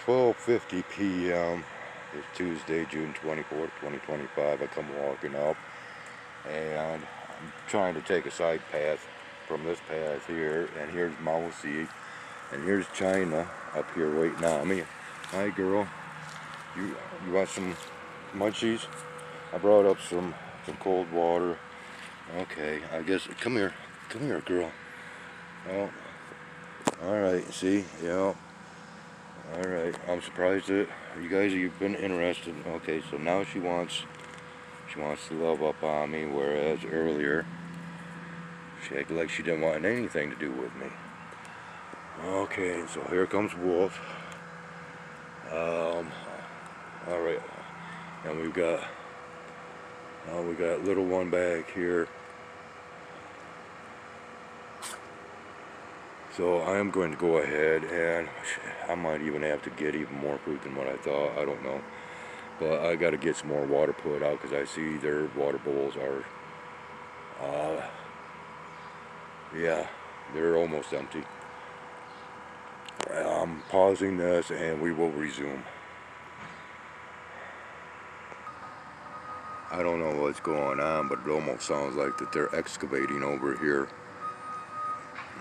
12:50 p.m. It's Tuesday, June 24th, 2025. I come walking up and I'm trying to take a side path from this path here, and here's Mousy and here's China up here waiting on me. Hi girl, you want some munchies? I brought up some cold water. Okay, I guess come here girl. Oh, alright, see, yeah. Alright, I'm surprised that you guys have been interested. Okay, so now she wants to love up on me, whereas earlier she acted like she didn't want anything to do with me. Okay, so here comes Wolf. Alright, and we got little one back here. So I am going to go ahead, and I might even have to get even more food than what I thought. I don't know. But I got to get some more water put out because I see their water bowls are, yeah, they're almost empty. I'm pausing this and we will resume. I don't know what's going on, but it almost sounds like that they're excavating over here.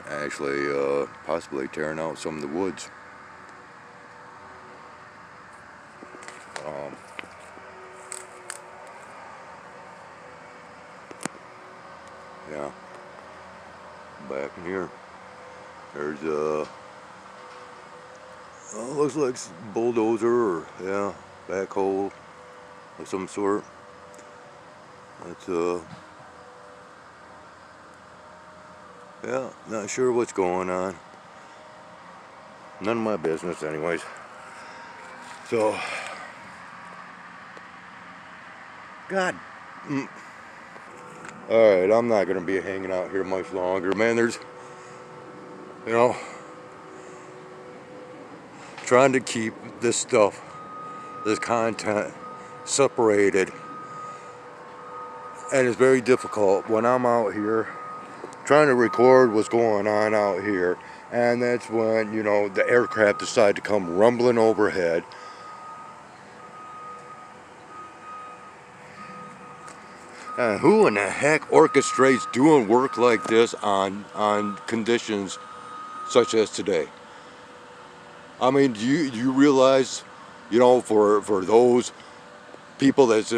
Actually, possibly tearing out some of the woods. Yeah. Back in here, there's looks like a bulldozer or, yeah, backhoe of some sort. That's yeah, not sure what's going on. None of my business anyways. So, God. Alright, I'm not going to be hanging out here much longer. Man, there's, you know, trying to keep this stuff, this content separated. And it's very difficult when I'm out here trying to record what's going on out here. And that's when, you know, the aircraft decide to come rumbling overhead. And who in the heck orchestrates doing work like this on conditions such as today? I mean, do you realize, you know, for those people that's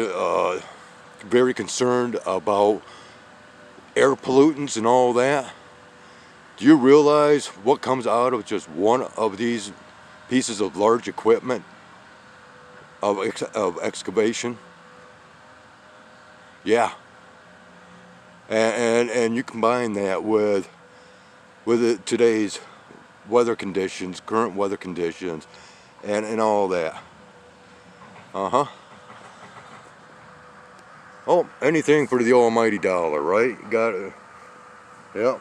very concerned about air pollutants and all that, do you realize what comes out of just one of these pieces of large equipment of excavation? Yeah. And you combine that with today's weather conditions, current weather conditions, and all that. Oh, anything for the almighty dollar, right? Got it. Yep.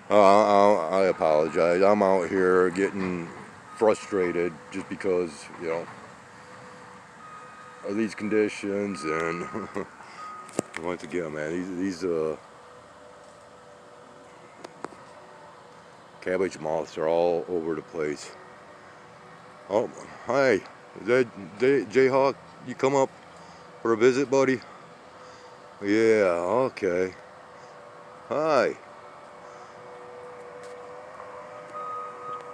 I apologize. I'm out here getting frustrated just because, you know, of these conditions, and once again, man, these cabbage moths are all over the place. Oh, hi, is that Jayhawk? You come up for a visit, buddy? Yeah, okay. Hi.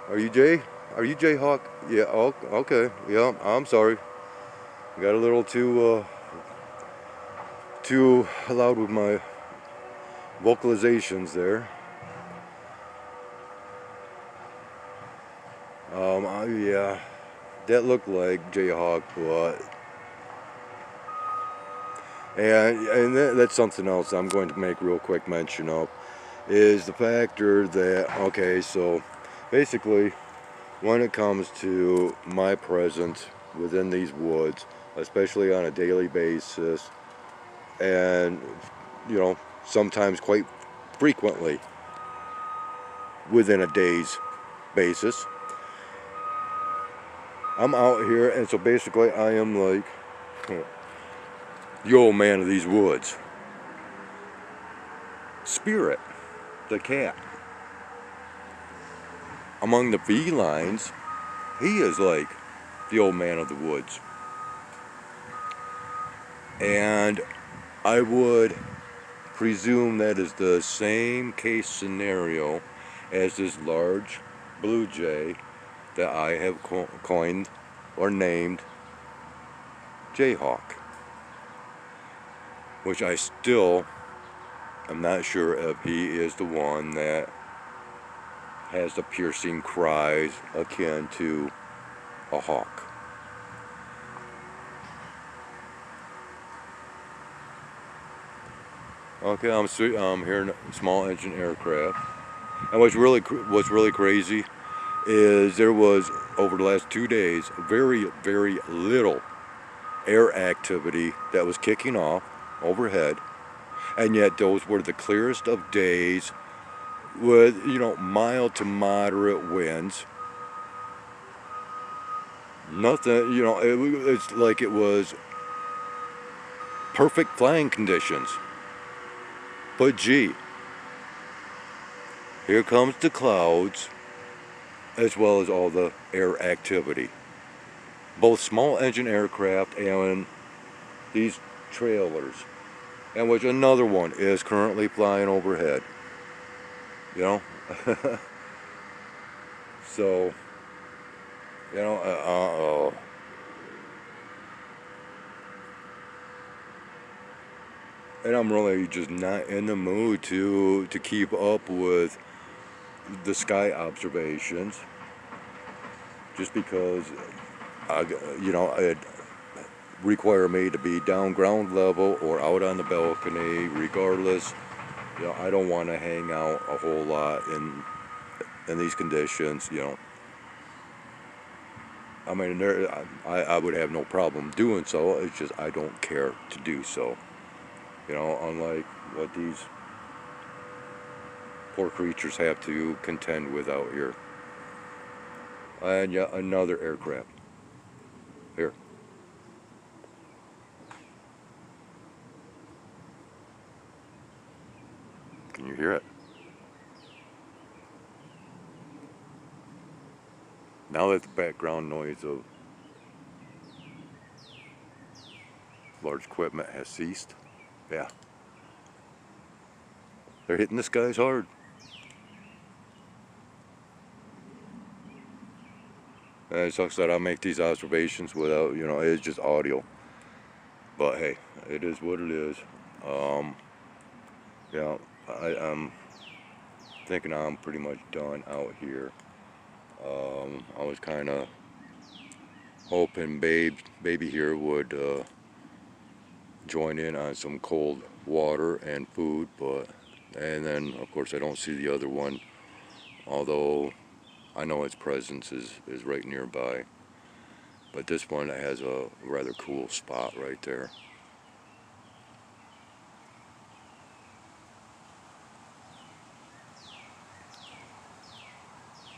Are you Jay? Are you Jayhawk? Yeah, oh, okay. Yeah, I'm sorry. Got a little too loud with my vocalizations there. Yeah, that looked like Jayhawk, but and that's something else I'm going to make real quick mention of, is the factor that, okay, so basically when it comes to my presence within these woods, especially on a daily basis, and, you know, sometimes quite frequently within a day's basis, I'm out here, and so basically I am like the old man of these woods. Spirit, the cat. Among the felines, he is like the old man of the woods. And I would presume that is the same case scenario as this large blue jay that I have coined or named Jayhawk, which I still am not sure if he is the one that has the piercing cries akin to a hawk. Okay, I'm hearing small engine aircraft, and what's really crazy is there was, over the last 2 days, very little air activity that was kicking off overhead, and yet those were the clearest of days with, you know, mild to moderate winds. Nothing, you know, it's like it was perfect flying conditions. But gee, here comes the clouds as well as all the air activity. Both small engine aircraft and these trailers, and which another one is currently flying overhead. You know? So, you know, and I'm really just not in the mood to keep up with the sky observations, just because it require me to be down ground level or out on the balcony. Regardless, you know, I don't want to hang out a whole lot in these conditions. You know, I mean, I would have no problem doing so. It's just I don't care to do so. You know, unlike what these poor creatures have to contend with out here. And yet another aircraft. Here. Can you hear it? Now that the background noise of large equipment has ceased, yeah, they're hitting the skies hard. And it sucks that I make these observations without, you know, it's just audio. But hey, it is what it is. Yeah, I'm thinking I'm pretty much done out here. I was kind of hoping baby here would join in on some cold water and food, and then of course I don't see the other one, although I know its presence is right nearby. But this one has a rather cool spot right there.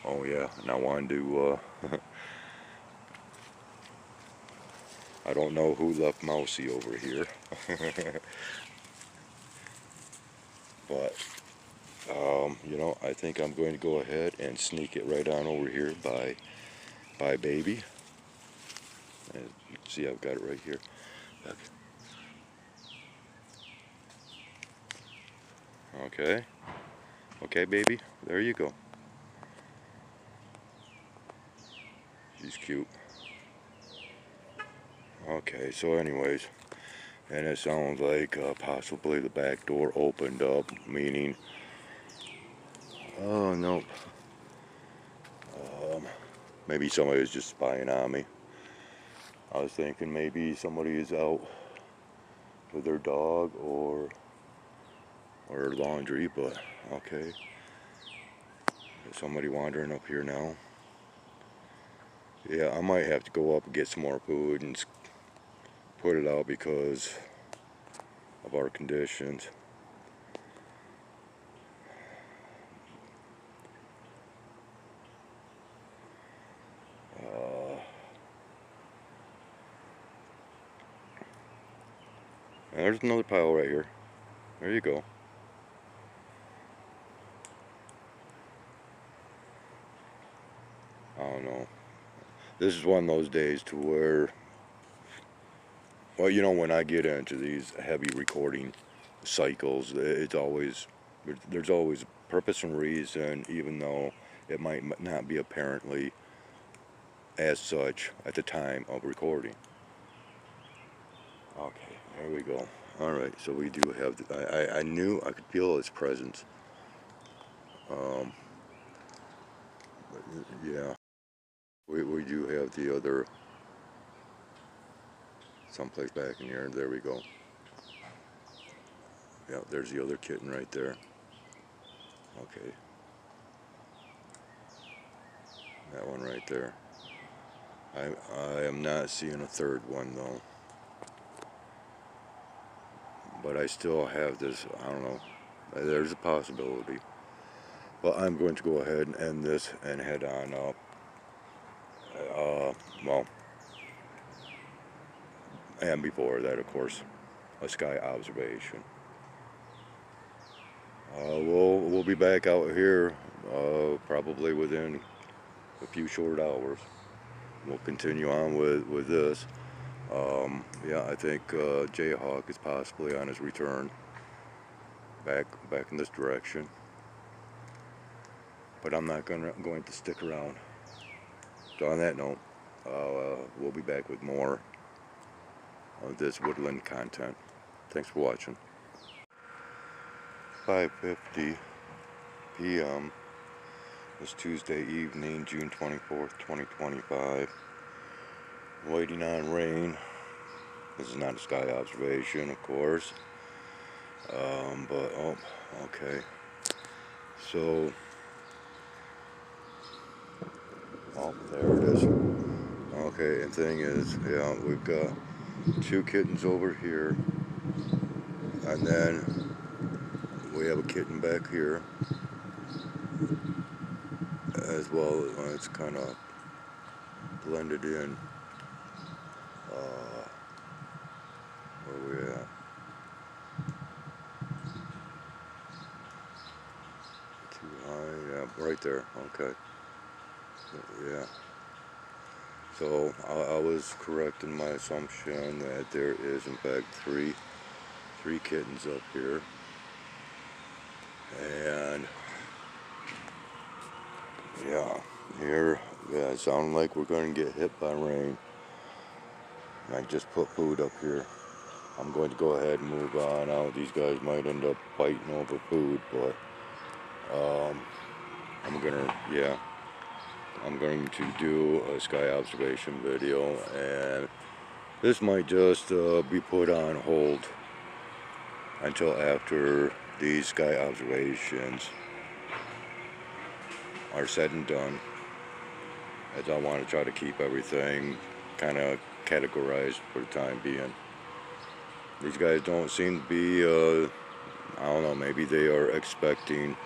Oh yeah, and I wanted to, I don't know who left Mousy over here. But, you know, I think I'm going to go ahead and sneak it right on over here by baby. And you can see I've got it right here. Okay. Okay, baby, there you go. She's cute. Okay, so anyways, and it sounds like possibly the back door opened up, meaning, oh no, maybe somebody was just spying on me. I was thinking maybe somebody is out with their dog or laundry, but okay. There's somebody wandering up here now. Yeah, I might have to go up and get some more food and put it out because of our conditions. There's another pile right here. There you go. don't know. This is one of those days to where, well, you know, when I get into these heavy recording cycles, it's always, there's always a purpose and reason, even though it might not be apparently as such at the time of recording. Okay, there we go. Alright, so we do have, I knew, I could feel its presence. But yeah, we do have the other, someplace back in here. There we go. Yeah, there's the other kitten right there. Okay. That one right there. I am not seeing a third one though. But I still have this, I don't know, there's a possibility. But I'm going to go ahead and end this and head on up. Well, and before that, of course, a sky observation. We'll be back out here probably within a few short hours. We'll continue on with this. Yeah, I think Jayhawk is possibly on his return back in this direction. But I'm not going to stick around. So on that note, we'll be back with more of this woodland content. Thanks for watching. 5:50 p.m. this Tuesday evening, June 24th, 2025. Waiting on rain. This is not a sky observation, of course. But, oh, okay. So, oh, there it is. Okay, and thing is, yeah, we've got two kittens over here. And then we have a kitten back here as well. It's kind of blended in. Where we at? Too high, yeah, right there. Okay, yeah. So I was correct in my assumption that there is in fact three kittens up here, and yeah, here, yeah, it sounds like we're going to get hit by rain. I just put food up here. I'm going to go ahead and move on out. These guys might end up fighting over food, but I'm going to do a sky observation video, and this might just be put on hold until after these sky observations are said and done, as I want to try to keep everything kind of categorized for the time being. These guys don't seem to be, I don't know, maybe they are expecting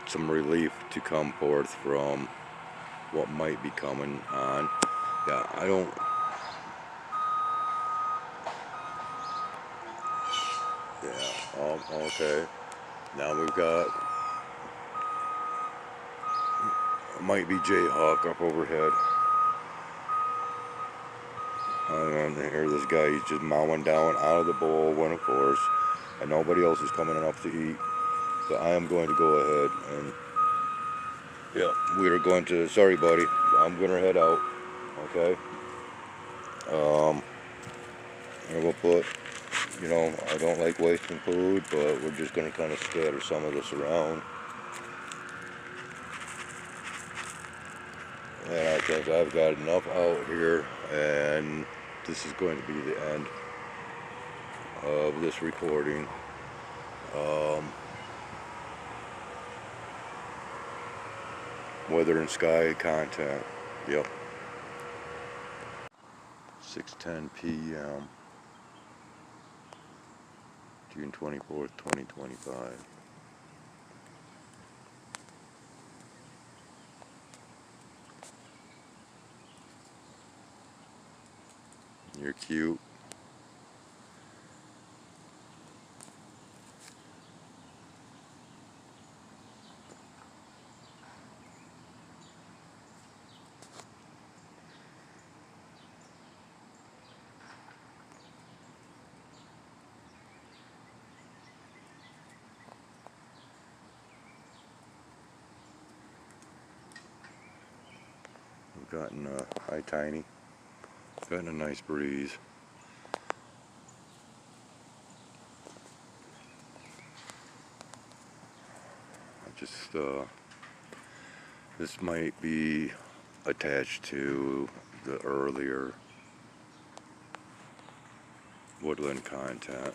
some relief to come forth from what might be coming on. Yeah, I don't... Yeah, oh, okay. Now we've got... Might be Jayhawk up overhead. And here this guy, he's just mowing down out of the bowl when, of course, and nobody else is coming up to eat. So I am going to go ahead and, yeah, we are going to, sorry buddy, I'm going to head out, okay? And we'll put, you know, I don't like wasting food, but we're just going to kind of scatter some of this around. And I think I've got enough out here, and this is going to be the end of this recording. Weather and sky content. Yep. 6:10 p.m. June 24th, 2025. You're cute. gotten hi Tiny, gotten a nice breeze. This might be attached to the earlier woodland content.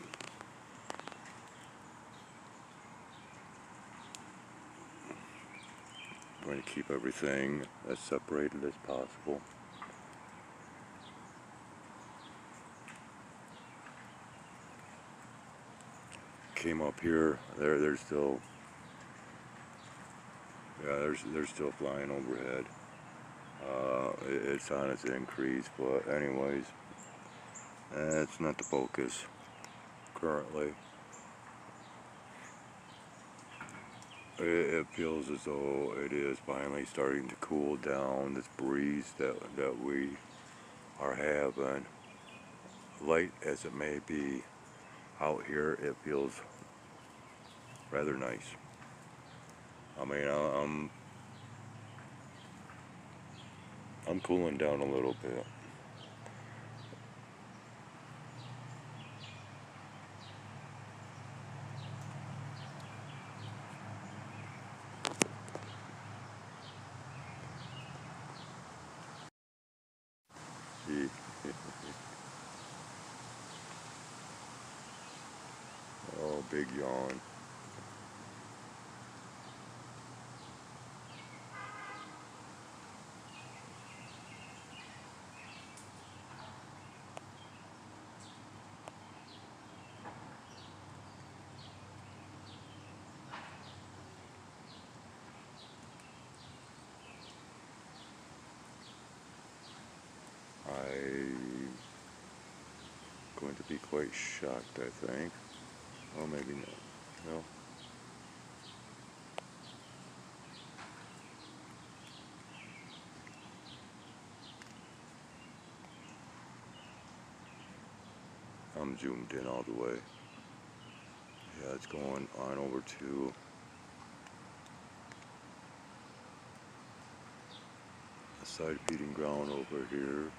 I'm going to keep everything as separated as possible. Came up here, they're still, yeah, they're still flying overhead. It's on its increase, but anyways, it's not the focus currently. It feels as though it is finally starting to cool down. This breeze that we are having, light as it may be out here, it feels rather nice. I mean, I'm cooling down a little bit. See? Oh, big yawn. I'm going to be quite shocked, I think. Oh, maybe not. No. I'm zoomed in all the way. Yeah, it's going on over to a side feeding ground over here.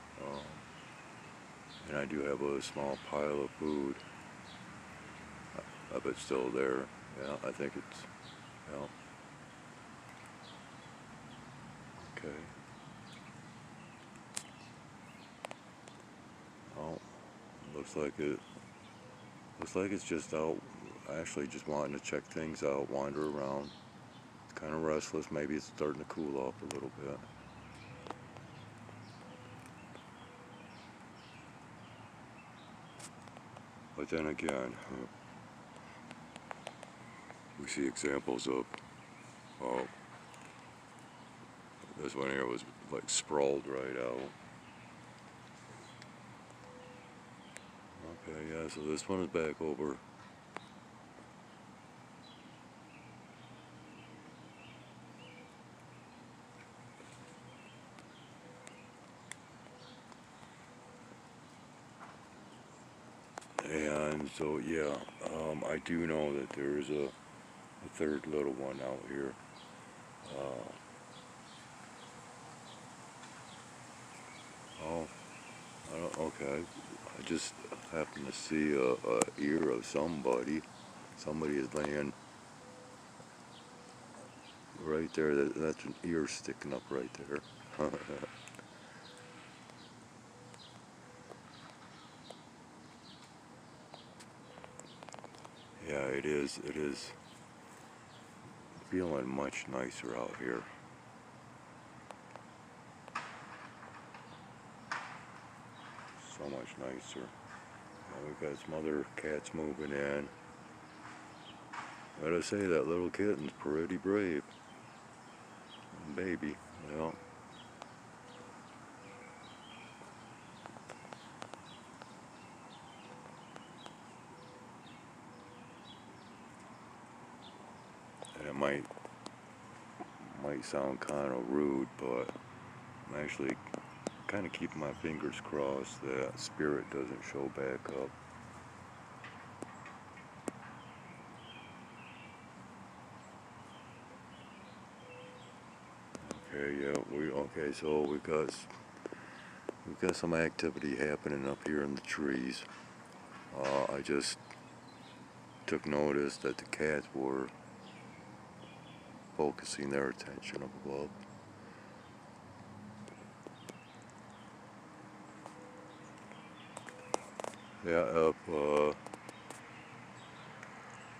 And I do have a small pile of food of it still there. Yeah, I think it's, yeah. Okay. Oh, looks like it's just out, actually just wanting to check things out, wander around. It's kind of restless. Maybe it's starting to cool off a little bit. But then again, we see examples of, oh, this one here was like sprawled right out. Okay, yeah, so this one is back over. And so, yeah, I do know that there is a third little one out here. Oh, I don't, okay. I just happened to see a ear of somebody. Somebody is laying right there. That's an ear sticking up right there. Yeah, it is. It is feeling much nicer out here. So much nicer. Now we've got some other cats moving in. Gotta say, that little kitten's pretty brave. Baby, well. And it might sound kind of rude, but I'm actually kind of keeping my fingers crossed that spirit doesn't show back up. Okay, yeah, so we've got some activity happening up here in the trees. I just took notice that the cats were focusing their attention up above. Yeah,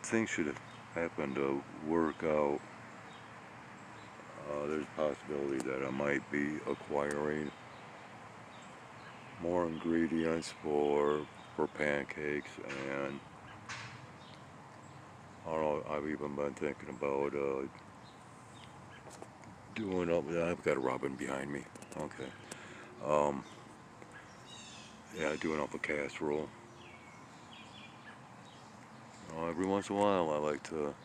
things should have happened to work out. There's a possibility that I might be acquiring more ingredients for pancakes, and I don't know, I've even been thinking about doing up. I've got a robin behind me. Okay. Um, yeah, doing up a casserole. Every once in a while, I like to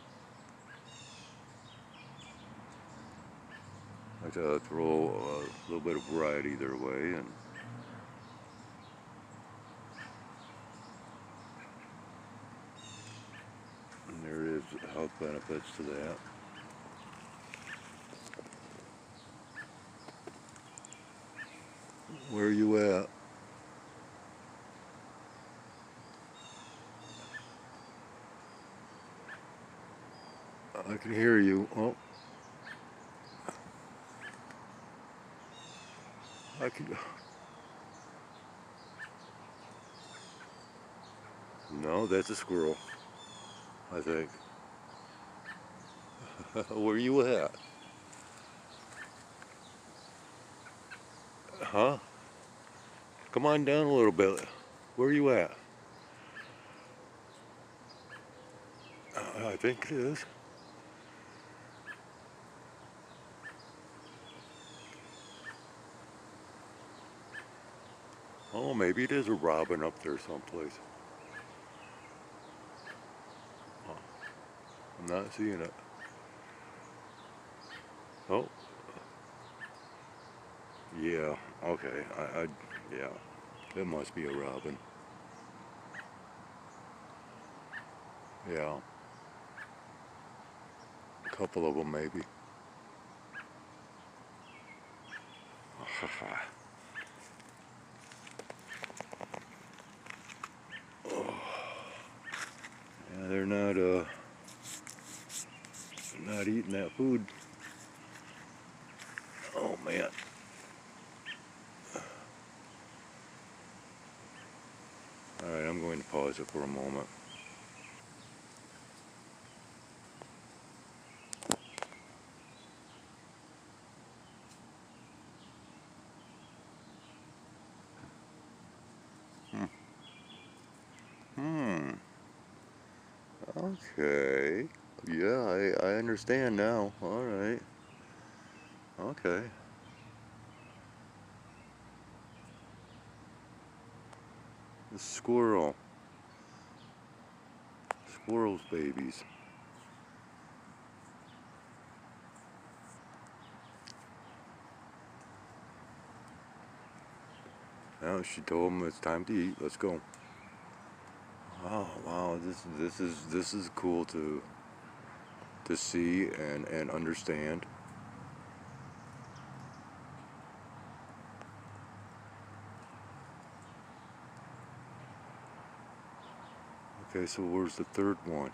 throw a little bit of variety their way, and there is health benefits to that. Where are you at? I can hear you. Oh, I can. No, that's a squirrel, I think. Where are you at? Huh? Come on down a little bit. Where are you at? I think it is. Oh, maybe it is a robin up there someplace. Oh, I'm not seeing it. Oh, yeah. Okay. Yeah. It must be a robin. Yeah. A couple of them, maybe. Yeah, they're not eating that food. Oh man. All right, I'm going to pause it for a moment. Hmm. Hmm. Okay. Yeah, I understand now. All right. Okay. The squirrel. Squirrels' babies. Now she told him it's time to eat. Let's go. Oh wow, this is cool to see and understand. Okay, so where's the third one?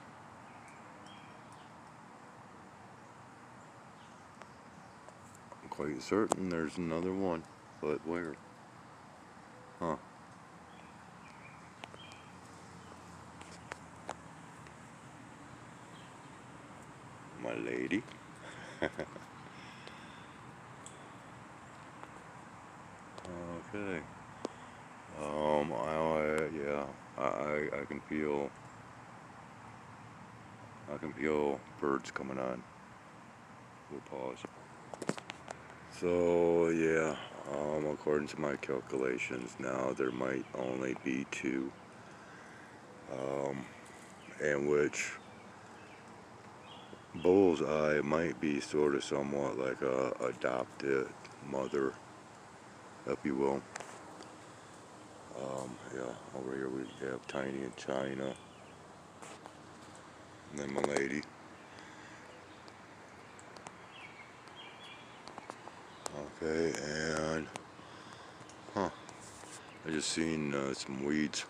I'm quite certain there's another one, but where? Huh? My lady. Okay. Yeah, I can feel birds coming on. We'll pause. So yeah, according to my calculations now, there might only be two, in which Bullseye might be sort of somewhat like a adopted mother, if you will. Yeah, over here we have Tiny and China, and then my lady. Okay, and I just seen some weeds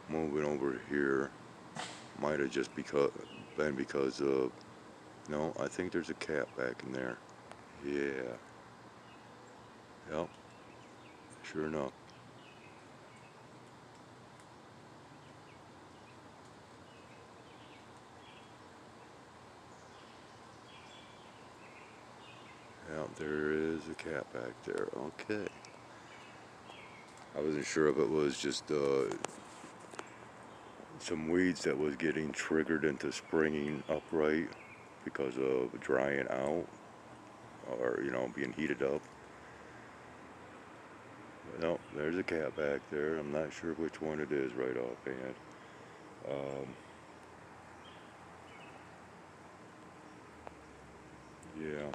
moving over here. Might have just been because of, no, I think there's a cat back in there. Yeah. Yep. Sure enough. Yep, there is a cat back there. Okay. I wasn't sure if it was just some weeds that was getting triggered into springing upright because of drying out or, being heated up. No, there's a cat back there. I'm not sure which one it is right offhand. Yeah.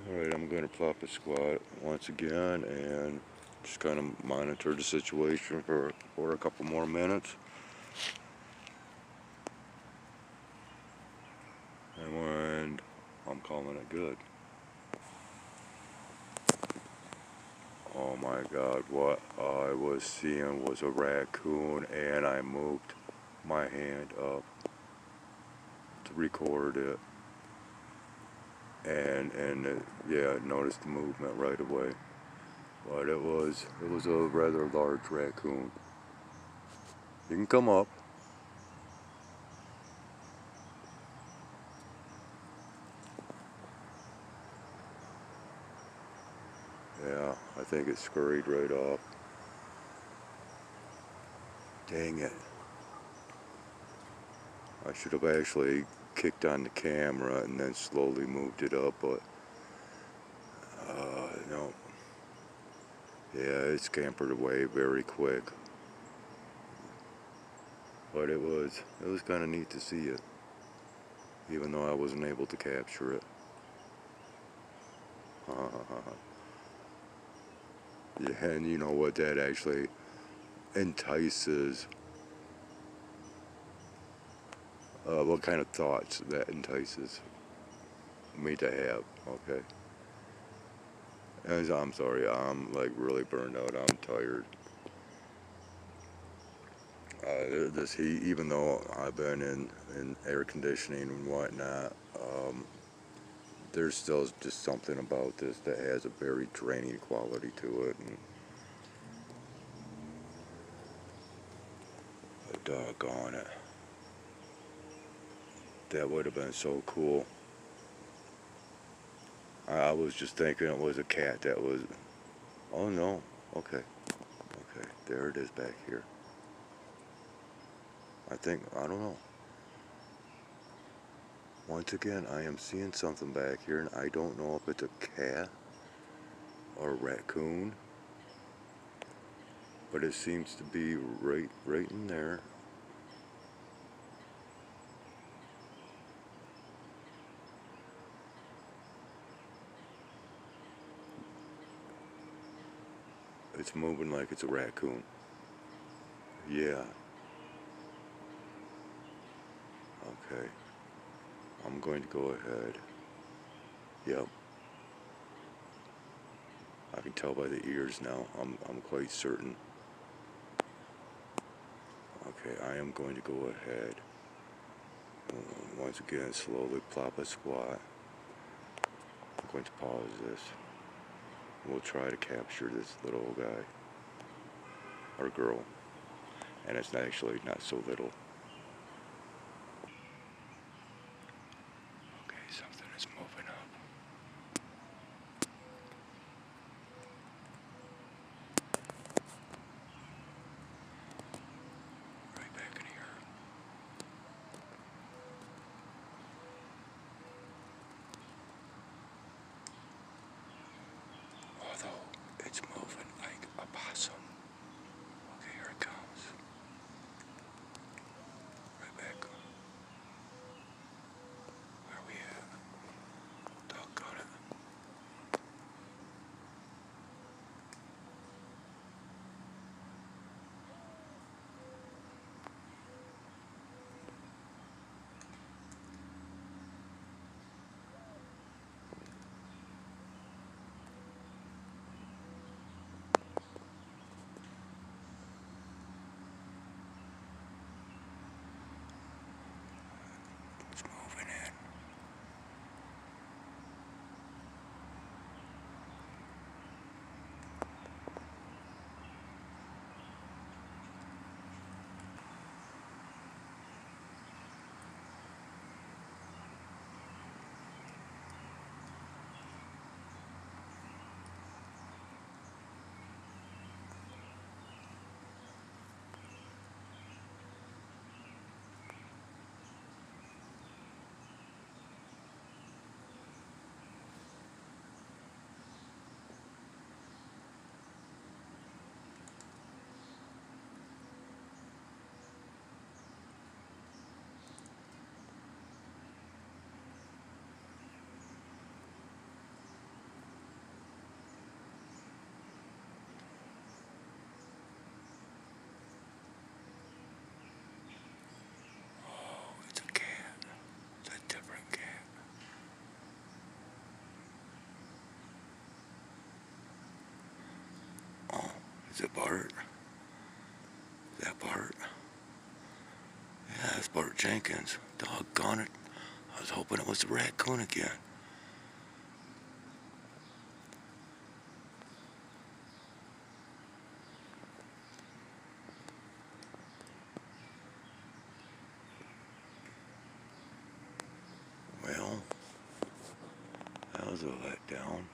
Alright, I'm going to plop a squat once again and just kind of monitor the situation for a couple more minutes. And when I'm calling it good. Oh my God, what I was seeing was a raccoon, and I moved my hand up to record it. And yeah, I noticed the movement right away. But it was a rather large raccoon. You can come up. Yeah, I think it scurried right off. Dang it. I should have actually kicked on the camera and then slowly moved it up, but no. Yeah, it scampered away very quick. But it was kind of neat to see it, even though I wasn't able to capture it. Yeah, and you know what, that actually entices, what kind of thoughts that entices me to have, okay? As I'm sorry, I'm like really burned out, I'm tired. This heat, even though I've been in air conditioning and whatnot, there's still just something about this that has a very draining quality to it. And doggone it. That would have been so cool. I was just thinking it was a cat that was... Oh no. Okay. Okay. There it is back here. I don't know. Once again, I am seeing something back here, and I don't know if it's a cat or a raccoon. But it seems to be right in there. It's moving like it's a raccoon. Yeah. Okay. I'm going to go ahead. Yep. I can tell by the ears now. I'm quite certain. Okay, I am going to go ahead. Once again, slowly plop a squat. I'm going to pause this. We'll try to capture this little guy. Or girl. And it's actually not so little. Okay, something is moving up. Right back in here. Although it's moving like a possum. Okay, here it comes. Is it Bart? Is that Bart? Yeah, that's Bart Jenkins. Doggone it. I was hoping it was the raccoon again. Well, that was a letdown. I'm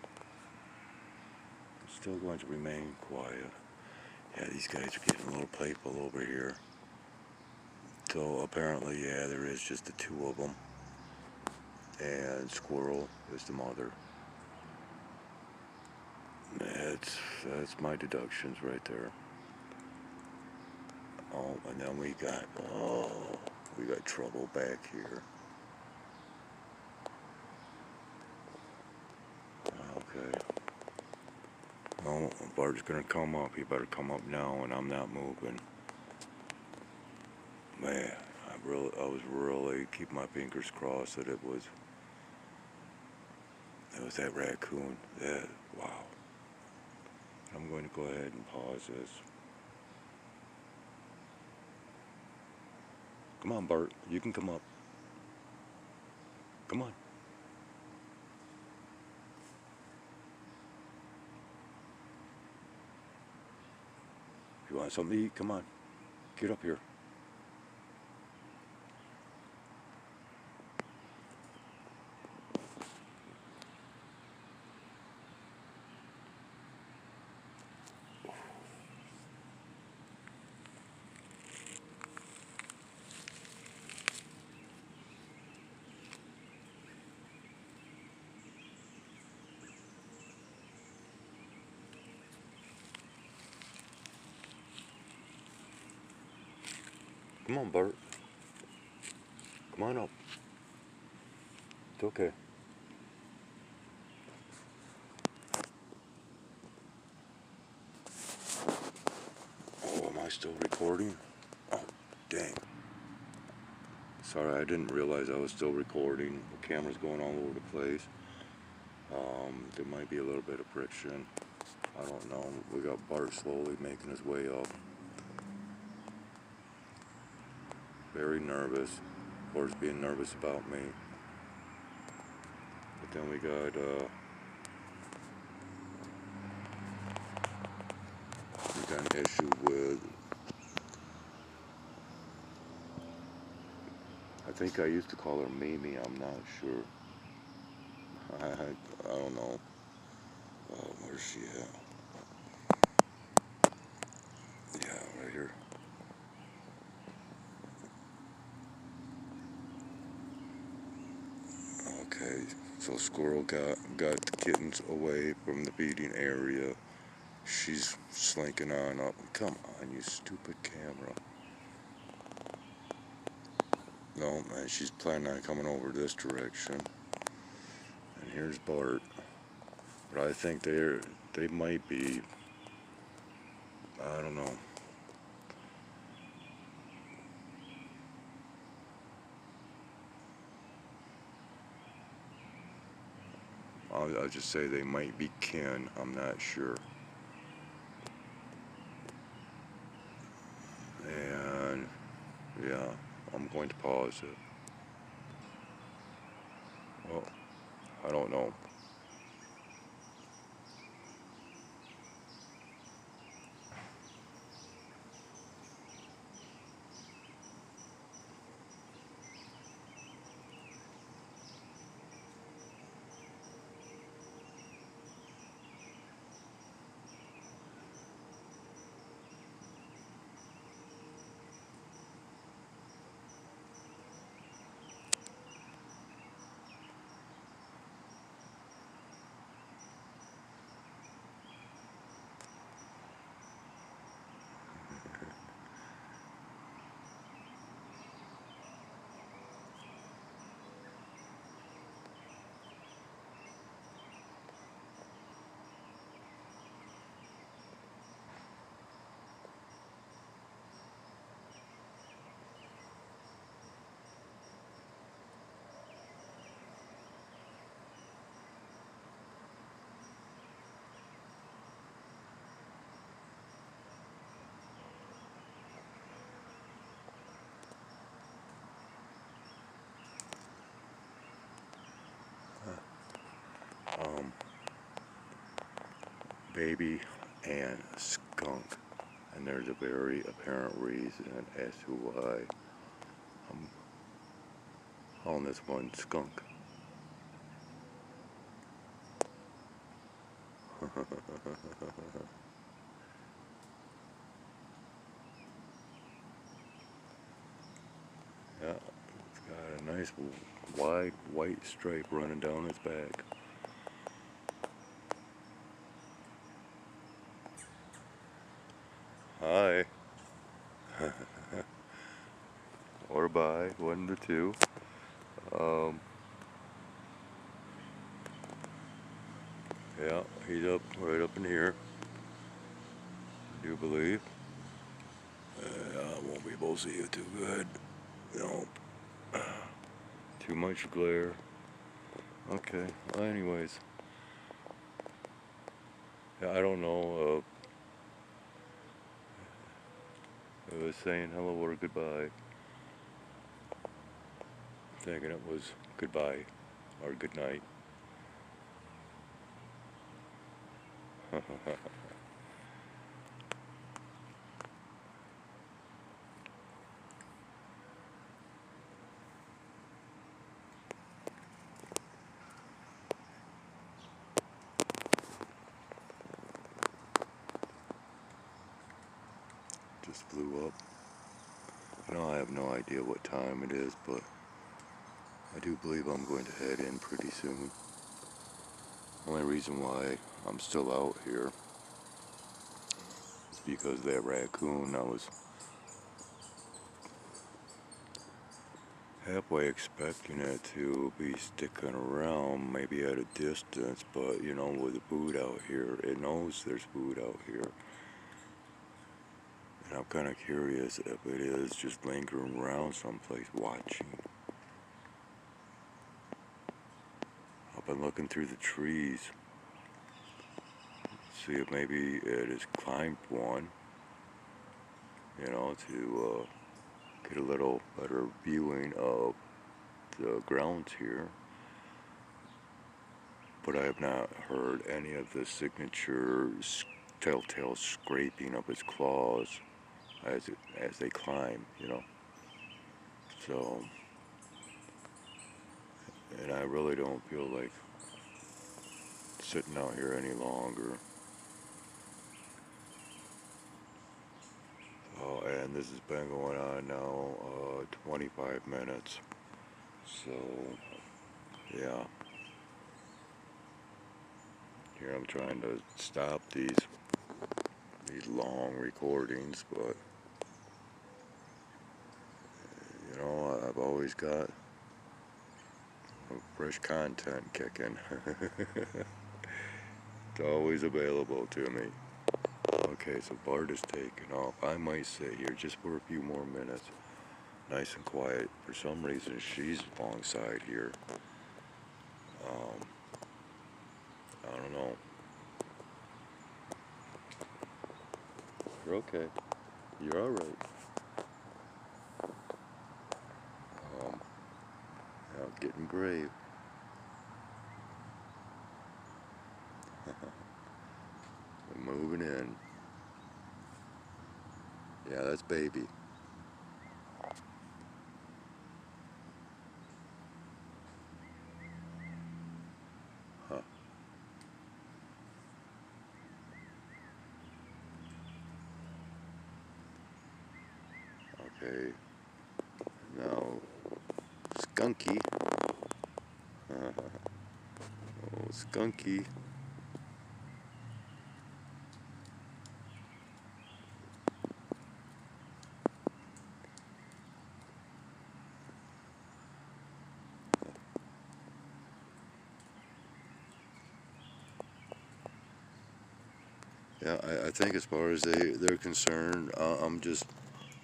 still going to remain quiet. Yeah, these guys are getting a little playful over here. So apparently, yeah, there is just the two of them. And Squirrel is the mother. That's my deductions right there. Oh, and then we got trouble back here. Okay. Oh, Bart's gonna come up. He better come up now, and I'm not moving. Man, I was really keeping my fingers crossed that it was that raccoon. Wow. I'm going to go ahead and pause this. Come on, Bart. You can come up. Come on. If you want something to eat, come on. Get up here. Come on, Bart. Come on up. It's okay. Oh, am I still recording? Oh, dang. Sorry, I didn't realize I was still recording. The camera's going all over the place. There might be a little bit of friction. I don't know. We got Bart slowly making his way up. Very nervous. Of course, being nervous about me. But then we got an issue with, I think I used to call her Mimi, I'm not sure. I don't know. Where's she at? Yeah, right here. Okay, so Squirrel got the kittens away from the feeding area. She's slinking on up. Come on, you stupid camera. No, man, she's planning on coming over this direction. And here's Bart. But I think they might be, I don't know. I'll just say they might be kin. I'm not sure. And yeah, I'm going to pause it. Well, I don't know. baby and skunk. And there's a very apparent reason as to why I'm calling this one skunk. Yeah, it's got a nice wide white stripe running down its back. Hi. Or bye, one to two. Um, yeah, he's up right up in here. I do believe. I won't be able to see you too good. No. Too much glare. Okay. Well, anyways. Yeah, I don't know. It was saying hello or goodbye. Thinking it was goodbye or good night. Just flew up. You know, I have no idea what time it is, but I do believe I'm going to head in pretty soon. Only reason why I'm still out here is because that raccoon, I was halfway expecting it to be sticking around, maybe at a distance, but you know, with the food out here, it knows there's food out here. And I'm kind of curious if it is just lingering around someplace watching. I've been looking through the trees, see if maybe it has climbed one, you know, to get a little better viewing of the grounds here. But I have not heard any of the signature telltale scraping of its claws as they climb, you know. So, and I really don't feel like sitting out here any longer. Oh, and this has been going on now 25 minutes. So, yeah. Here I'm trying to stop these long recordings, but you know, I've always got fresh content kicking. It's always available to me. Okay, so Bart is taking off. I might sit here just for a few more minutes, nice and quiet. For some reason, she's alongside here. I don't know. You're okay. You're all right. Now getting brave. We're moving in. Yeah, that's baby. Huh. Okay. Now, Skunky. Oh, Skunky. Yeah, I think as far as they're concerned, I'm just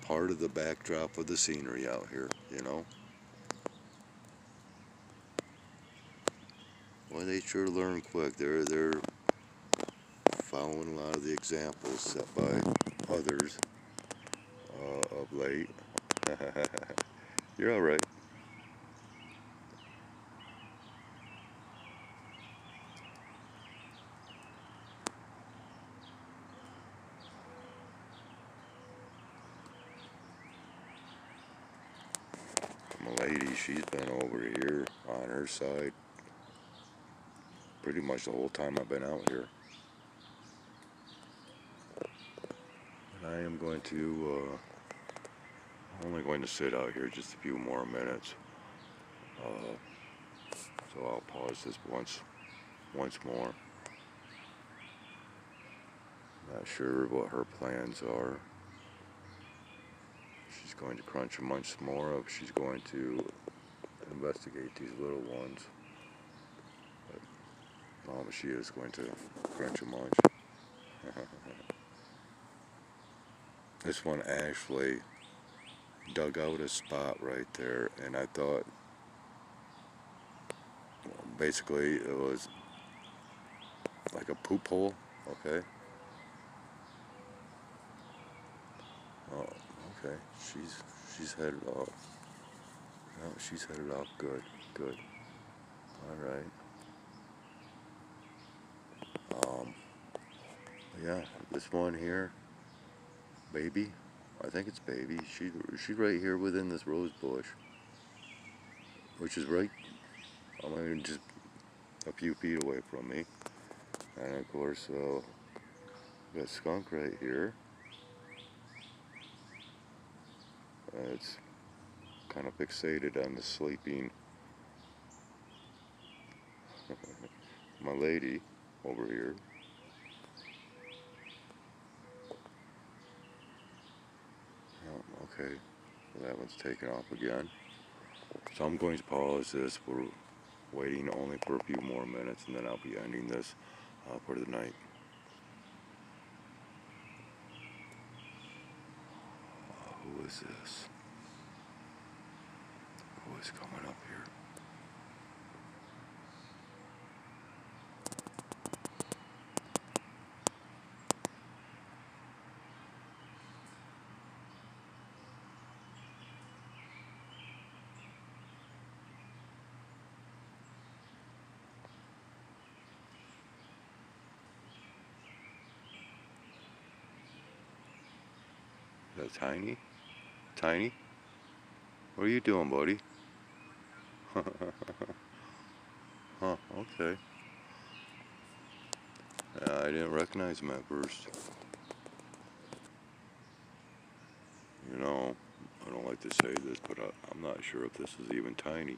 part of the backdrop of the scenery out here, you know? Well, they sure learn quick. They're following a lot of the examples set by others of late. You're all right. she's been over here on her side pretty much the whole time I've been out here. And I am going to, only going to sit out here just a few more minutes. So I'll pause this once more. Not sure what her plans are. She's going to crunch a munch some more of. She's going to investigate these little ones. But she is going to crunch a munch. This one actually dug out a spot right there, and I thought basically it was like a poop hole. Okay. Oh, okay. She's headed off. No, she's headed off. Good, good. All right. Yeah, this one here, baby. I think it's baby. She's right here within this rose bush, which is right. I mean, just a few feet away from me. And of course, got skunk right here. It's kind of fixated on the sleeping my lady over here. Oh, okay, well, that one's taken off again. So I'm going to pause this. We're waiting only for a few more minutes, and then I'll be ending this for the night. Who is this? Who is coming up here? Is that Tiny? Tiny? What are you doing, buddy? Huh, okay. I didn't recognize him at first. You know, I don't like to say this, but I'm not sure if this is even Tiny.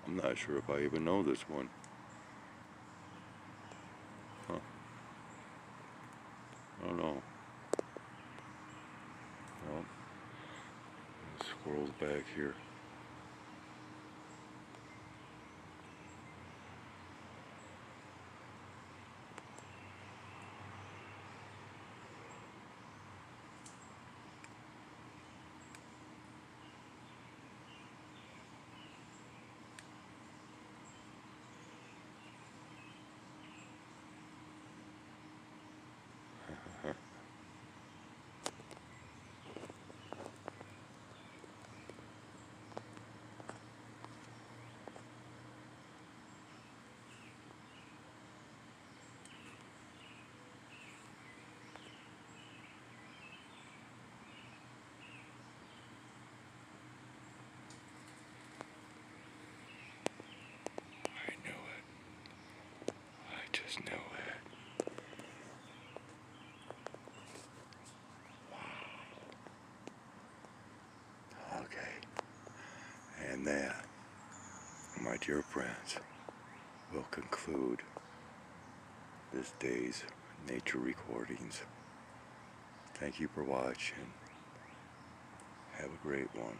I'm not sure if I even know this one. Huh. I don't know. Well, squirrel's back here. Just know it. Wow. Okay. And that, my dear friends, will conclude this day's nature recordings. Thank you for watching. Have a great one.